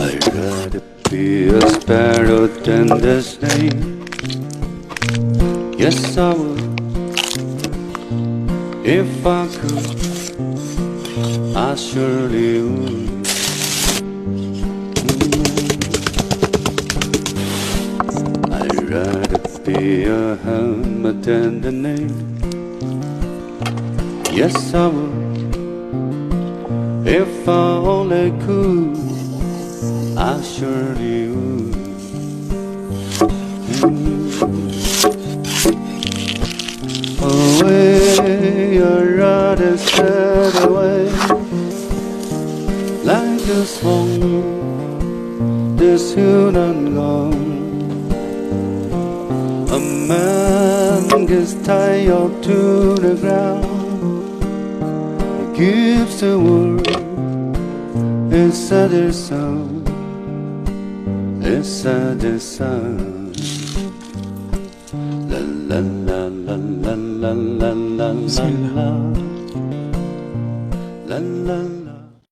I'd rather be a sparrow than the snake. Yes, I would. If I could, I surely would. I'd rather be a helmet than the name. Yes, I would. If I only could, I surely would. Away, I'd rather set away like a song, this soon and gone. A man gets tied up to the ground, gives the word, it's a the sound, it's a the sound. La la la la la la la la la la la la.